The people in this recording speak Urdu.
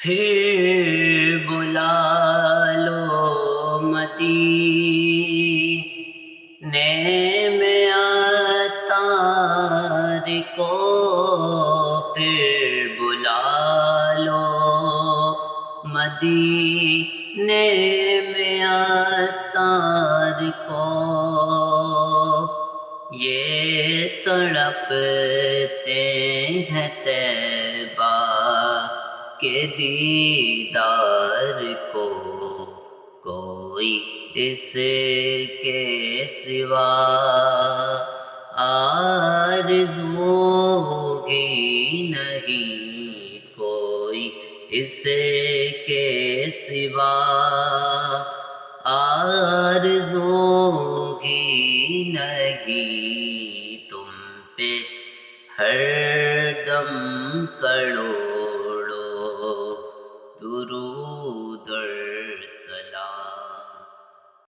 پھر بلا لو مدینے میں عطار کو، پھر بلا لو مدینے میں عطار کو، یہ تڑپتے ہیں طیبہ کے دیدار کو، کوئی اس کے سوا آرزو ہی نہیں، کوئی اس کے سوا آرزو ہی نہیں، تم پہ ہر دم کروڑوں درود